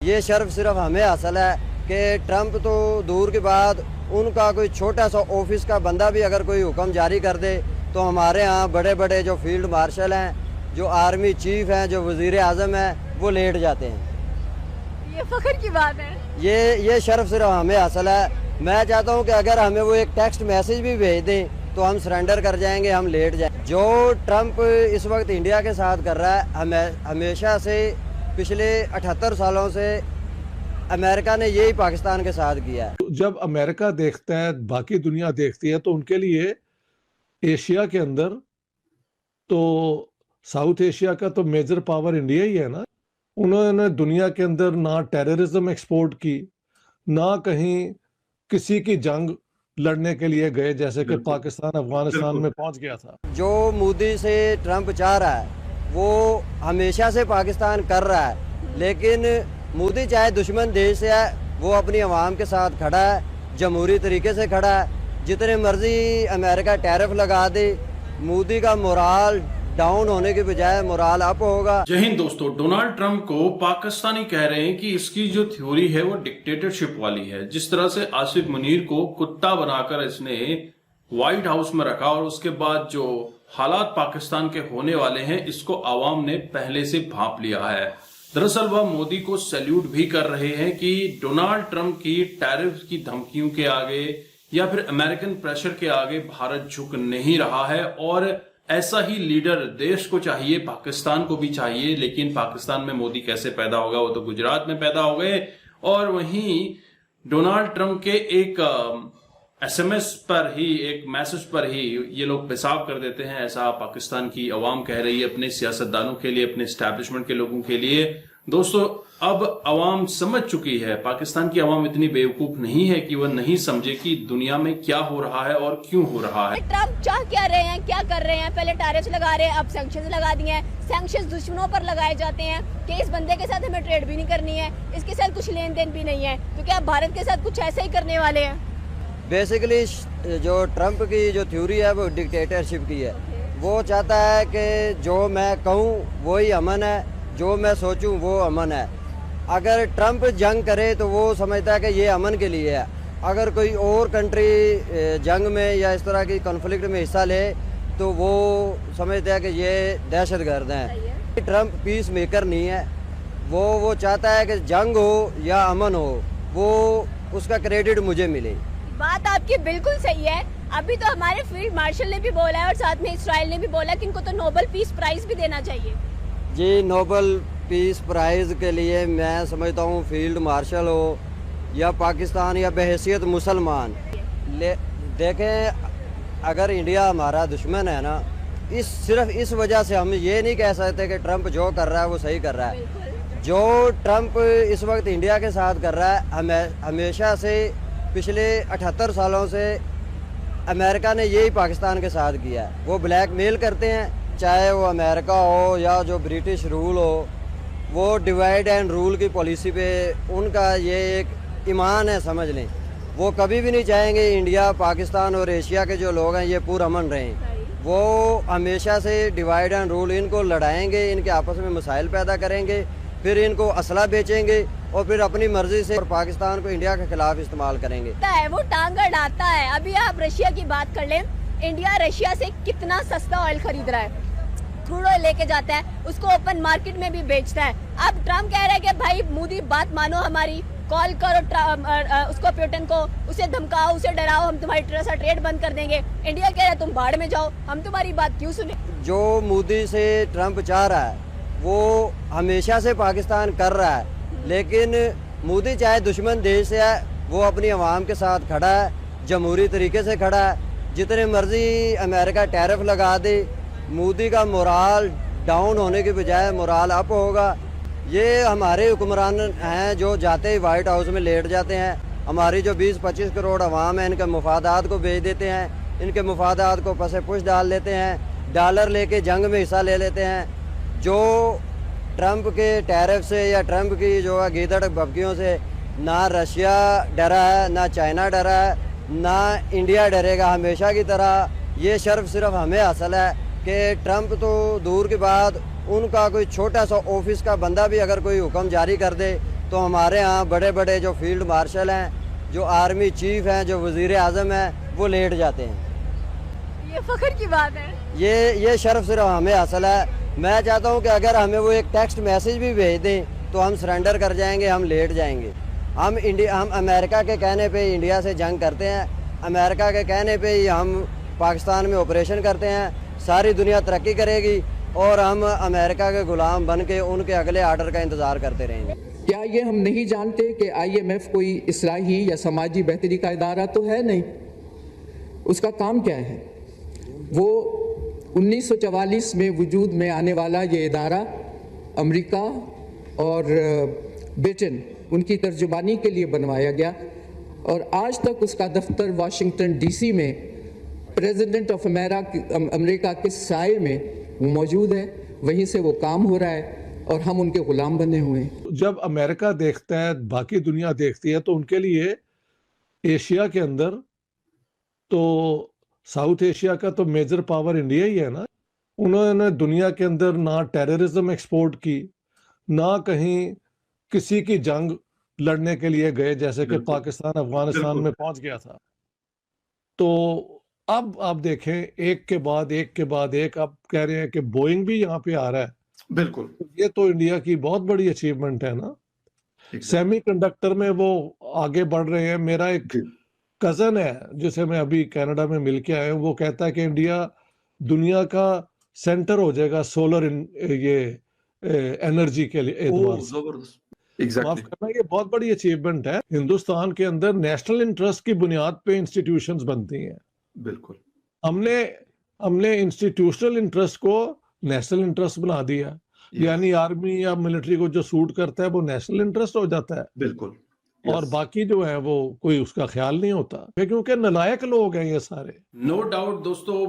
ये शर्फ सिर्फ हमें हासिल है कि ट्रंप तो दूर के बाद उनका कोई छोटा सा ऑफिस का बंदा भी अगर कोई हुक्म जारी कर दे तो हमारे यहाँ बड़े बड़े जो फील्ड मार्शल हैं, जो आर्मी चीफ हैं, जो वज़ीर आज़म हैं, वो लेट जाते हैं। ये फख्र की बात है। ये शर्फ सिर्फ हमें हासिल है। मैं चाहता हूँ कि अगर हमें वो एक टेक्स्ट मैसेज भी भेज दें तो हम सरेंडर कर जाएंगे, हम लेट जाएंगे। जो ट्रंप इस वक्त इंडिया के साथ कर रहा है, हमेशा से पिछले 78 सालों से अमेरिका ने यही पाकिस्तान के साथ किया है। जब अमेरिका देखता है, बाकी दुनिया देखती है, तो उनके लिए एशिया के अंदर तो साउथ एशिया का तो मेजर पावर इंडिया ही है ना। उन्होंने दुनिया के अंदर ना टेररिज्म एक्सपोर्ट की, ना कहीं किसी की जंग लड़ने के लिए गए, जैसे कि पाकिस्तान अफगानिस्तान में पहुंच गया था। जो मोदी से ट्रंप चाह रहा है वो हमेशा से पाकिस्तान कर रहा है, लेकिन मोदी चाहे दुश्मन देश से है, वो अपनी आवाम के साथ खड़ा है, जमहूरी तरीके से खड़ा है। जितने मर्जी अमेरिका टैरिफ लगा दे, मोदी का मोराल डाउन होने के बजाय मोराल अप होगा। जय हिंद दोस्तों, डोनाल्ड ट्रंप को पाकिस्तानी कह रहे हैं कि इसकी जो थ्योरी है वो डिक्टेटरशिप वाली है। जिस तरह से आसिफ मुनीर को कुत्ता बनाकर इसने व्हाइट हाउस में रखा और उसके बाद जो हालात पाकिस्तान के होने वाले हैं, इसको आवाम ने पहले से भांप लिया है। दरअसल वह मोदी को सैल्यूट भी कर रहे हैं कि डोनाल्ड ट्रंप की टैरिफ की धमकियों के आगे या फिर अमेरिकन प्रेशर के आगे भारत झुक नहीं रहा है। और ऐसा ही लीडर देश को चाहिए, पाकिस्तान को भी चाहिए। लेकिन पाकिस्तान में मोदी कैसे पैदा होगा, वो तो गुजरात में पैदा हो गए। और वहीं डोनाल्ड ट्रंप के एक एसएमएस पर ही, एक मैसेज पर ही ये लोग पेशाब कर देते हैं, ऐसा पाकिस्तान की अवाम कह रही है अपने सियासतदानों के लिए, अपने एस्टैब्लिशमेंट के लोगों के लिए। दोस्तों, अब अवाम समझ चुकी है, पाकिस्तान की अवाम इतनी बेवकूफ नहीं है कि वह नहीं समझे कि दुनिया में क्या हो रहा है और क्यों हो रहा है। ट्रंप चाह क्या रहे हैं, क्या कर रहे हैं? पहले टैरिफ लगा रहे हैं, अब सैंक्शंस लगा दिए हैं। सैंक्शंस दुश्मनों पर लगाए जाते हैं कि इस बंदे के साथ हमें ट्रेड भी नहीं करनी है, इसके साथ कुछ लेन देन भी नहीं है। तो क्या भारत के साथ कुछ ऐसा ही करने वाले हैं? बेसिकली जो ट्रंप की जो थ्योरी है वो डिक्टेटरशिप की है। वो चाहता है कि जो मैं कहूँ वही अमन है, जो मैं सोचूं वो अमन है। अगर ट्रंप जंग करे तो वो समझता है कि ये अमन के लिए है। अगर कोई और कंट्री जंग में या इस तरह की कॉन्फ्लिक्ट में हिस्सा ले तो वो समझता है कि ये दहशतगर्द हैं। ट्रंप पीस मेकर नहीं है। वो चाहता है कि जंग हो या अमन हो, वो उसका क्रेडिट मुझे मिले। बात आपकी बिल्कुल सही है। अभी तो हमारे फील्ड मार्शल ने भी बोला है और साथ में इस्राइल ने भी बोला कि इनको तो नोबेल पीस प्राइज भी देना चाहिए। जी, नोबेल पीस प्राइज़ के लिए मैं समझता हूँ फील्ड मार्शल हो या पाकिस्तान या बहैसियत मुसलमान देखें, अगर इंडिया हमारा दुश्मन है ना, सिर्फ इस वजह से हम ये नहीं कह सकते कि ट्रंप जो कर रहा है वो सही कर रहा है। जो ट्रंप इस वक्त इंडिया के साथ कर रहा है, हमेशा से पिछले 78 सालों से अमेरिका ने यही पाकिस्तान के साथ किया है। वो ब्लैकमेल करते हैं, चाहे वो अमेरिका हो या जो ब्रिटिश रूल हो, वो डिवाइड एंड रूल की पॉलिसी पे उनका ये एक ईमान है, समझ लें। वो कभी भी नहीं चाहेंगे इंडिया, पाकिस्तान और एशिया के जो लोग हैं ये पुरअमन रहें। वो हमेशा से डिवाइड एंड रूल, इनको लड़ाएंगे, इनके आपस में मसाइल पैदा करेंगे, फिर इनको असला बेचेंगे और फिर अपनी मर्जी से और पाकिस्तान को इंडिया के खिलाफ इस्तेमाल करेंगे। वो टांग अड़ाता है। अभी आप रशिया की बात कर लें, इंडिया रशिया से कितना सस्ता ऑयल खरीद रहा है, क्रूड ऑयल लेके जाता है, उसको ओपन मार्केट में भी बेचता है। अब ट्रंप कह रहा है कि भाई मोदी बात मानो हमारी, कॉल करो उसको प्यूटन को, उसे धमकाओ, उसे डराओ, हम तुम्हारी तरह से ट्रेड बंद कर देंगे। इंडिया कह रहा है तुम बाढ़ में जाओ, हम तुम्हारी बात क्यों सुने। जो मोदी से ट्रंप चाह रहा है वो हमेशा से पाकिस्तान कर रहा है, लेकिन मोदी चाहे दुश्मन देश से है, वो अपनी आवाम के साथ खड़ा है, जमहूरी तरीके से खड़ा है। जितने मर्जी अमेरिका टैरिफ लगा दे, मोदी का मोराल डाउन होने के बजाय मोराल अप होगा। ये हमारे हुक्मरान हैं जो जाते ही वाइट हाउस में लेट जाते हैं। हमारी जो 20-25 करोड़ अवाम है, इनके मुफादात को बेच देते हैं, इनके मुफादात को पसे पुश डाल लेते हैं, डॉलर लेके जंग में हिस्सा ले लेते हैं। जो ट्रंप के टैरिफ से या ट्रंप की जो है गीदड़ भभकियों से ना रशिया डरा है, ना चाइना डरा है, ना इंडिया डरेगा। हमेशा की तरह ये शर्फ सिर्फ हमें हासिल है कि ट्रंप तो दूर के बाद उनका कोई छोटा सा ऑफिस का बंदा भी अगर कोई हुक्म जारी कर दे तो हमारे यहाँ बड़े बड़े जो फील्ड मार्शल हैं, जो आर्मी चीफ हैं, जो वज़ीर आज़म हैं, वो लेट जाते हैं। ये फख्र की बात है। ये शर्फ सिर्फ हमें हासिल है। मैं चाहता हूँ कि अगर हमें वो एक टेक्स्ट मैसेज भी भेज दें तो हम सरेंडर कर जाएंगे, हम लेट जाएंगे। हम अमेरिका के कहने पे इंडिया से जंग करते हैं, अमेरिका के कहने पे ही हम पाकिस्तान में ऑपरेशन करते हैं। सारी दुनिया तरक्की करेगी और हम अमेरिका के गुलाम बन के उनके अगले आर्डर का इंतज़ार करते रहेंगे। क्या ये हम नहीं जानते कि IMF कोई इस्लाही या समाजी बेहतरी का इदारा तो है नहीं? उसका काम क्या है? वो 1944 में वजूद में आने वाला ये इदारा अमेरिका और ब्रिटेन उनकी तर्जुमानी के लिए बनवाया गया और आज तक उसका दफ्तर वाशिंगटन DC में प्रेसिडेंट ऑफ अमेरिका के साए में वो मौजूद है। वहीं से वो काम हो रहा है और हम उनके गुलाम बने हुए हैं। जब अमेरिका देखता है, बाकी दुनिया देखती है, तो उनके लिए एशिया के अंदर तो साउथ एशिया का तो मेजर पावर इंडिया ही है ना। उन्होंने दुनिया के अंदर ना टेररिज्म एक्सपोर्ट की, ना कहीं किसी की जंग लड़ने के लिए गए, जैसे कि पाकिस्तान अफगानिस्तान में पहुंच गया था। तो अब आप देखें, एक के बाद एक आप कह रहे हैं कि बोइंग भी यहाँ पे आ रहा है। बिल्कुल, ये तो इंडिया की बहुत बड़ी अचीवमेंट है ना। सेमीकंडक्टर में वो आगे बढ़ रहे हैं। मेरा एक कजन है जिसे मैं अभी कनाडा में मिल के आया हूँ, वो कहता है कि इंडिया दुनिया का सेंटर हो जाएगा सोलर ये एनर्जी के लिए एतबार से। माफ करना, ये बहुत बड़ी अचीवमेंट है। हिंदुस्तान के अंदर नेशनल इंटरेस्ट की बुनियाद पे इंस्टीट्यूशंस बनती हैं। बिल्कुल, हमने इंस्टीट्यूशनल इंटरेस्ट को नेशनल इंटरेस्ट बना दिया। यानी आर्मी या मिलिट्री को जो सूट करता है वो नेशनल इंटरेस्ट हो जाता है। बिल्कुल। और बाकी जो है वो कोई उसका ख्याल नहीं होता, क्योंकि नालायक लोग हैं ये सारे। नो डाउट दोस्तों,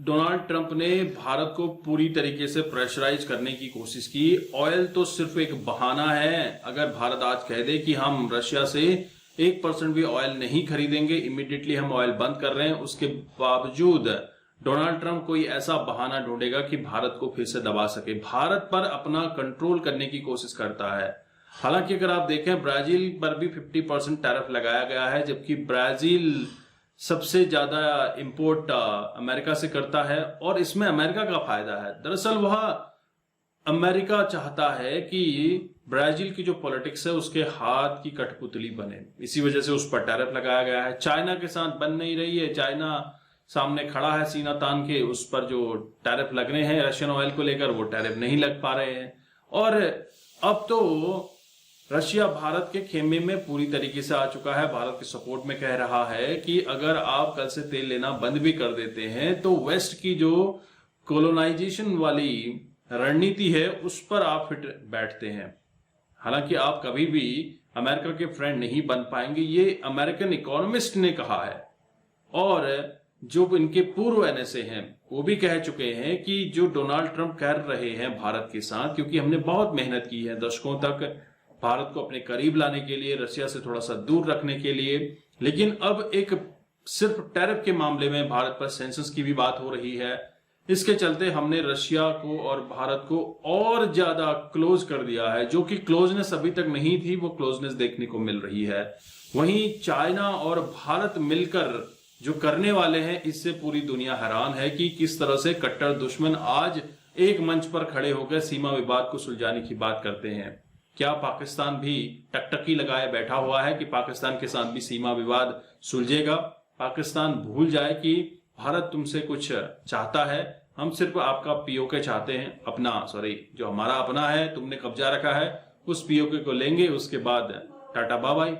डोनाल्ड ट्रंप ने भारत को पूरी तरीके से प्रेशराइज करने की कोशिश की। ऑयल तो सिर्फ एक बहाना है। अगर भारत आज कह दे कि हम रशिया से 1% भी ऑयल नहीं खरीदेंगे, इमीडिएटली हम ऑयल बंद कर रहे हैं, उसके बावजूद डोनाल्ड ट्रंप कोई ऐसा बहाना ढूंढेगा कि भारत को फिर से दबा सके, भारत पर अपना कंट्रोल करने की कोशिश करता है। हालांकि अगर आप देखें, ब्राजील पर भी 50% टैरिफ लगाया गया है, जबकि ब्राजील सबसे ज्यादा इंपोर्ट अमेरिका से करता है और इसमें अमेरिका का फायदा है। दरअसल वह अमेरिका चाहता है कि ब्राजील की जो पॉलिटिक्स है उसके हाथ की कठपुतली बने, इसी वजह से उस पर टैरिफ लगाया गया है। चाइना के साथ बन नहीं रही है, चाइना सामने खड़ा है सीना तान के, उस पर जो टैरिफ लगने हैं रशियन ऑयल को लेकर वो टैरिफ नहीं लग पा रहे हैं। और अब तो रशिया भारत के खेमे में पूरी तरीके से आ चुका है, भारत के सपोर्ट में कह रहा है कि अगर आप कल से तेल लेना बंद भी कर देते हैं तो वेस्ट की जो कोलोनाइजेशन वाली रणनीति है उस पर आप फिट बैठते हैं। हालांकि आप कभी भी अमेरिका के फ्रेंड नहीं बन पाएंगे, ये अमेरिकन इकोनॉमिस्ट ने कहा है। और जो इनके पूर्व NSA हैं वो भी कह चुके हैं कि जो डोनाल्ड ट्रंप कर रहे हैं भारत के साथ, क्योंकि हमने बहुत मेहनत की है दशकों तक भारत को अपने करीब लाने के लिए, रशिया से थोड़ा सा दूर रखने के लिए, लेकिन अब एक सिर्फ टैरिफ के मामले में भारत पर सेंसस की भी बात हो रही है। इसके चलते हमने रशिया को और भारत को और ज्यादा क्लोज कर दिया है, जो कि क्लोजनेस अभी तक नहीं थी, वो क्लोजनेस देखने को मिल रही है। वहीं चाइना और भारत मिलकर जो करने वाले हैं, इससे पूरी दुनिया हैरान है कि किस तरह से कट्टर दुश्मन आज एक मंच पर खड़े होकर सीमा विवाद को सुलझाने की बात करते हैं। क्या पाकिस्तान भी टकटकी लगाए बैठा हुआ है कि पाकिस्तान के साथ भी सीमा विवाद सुलझेगा? पाकिस्तान भूल जाए कि भारत तुमसे कुछ चाहता है, हम सिर्फ आपका POK चाहते हैं, जो हमारा अपना है, तुमने कब्जा रखा है, उस POK को लेंगे, उसके बाद टाटा बाय बाय।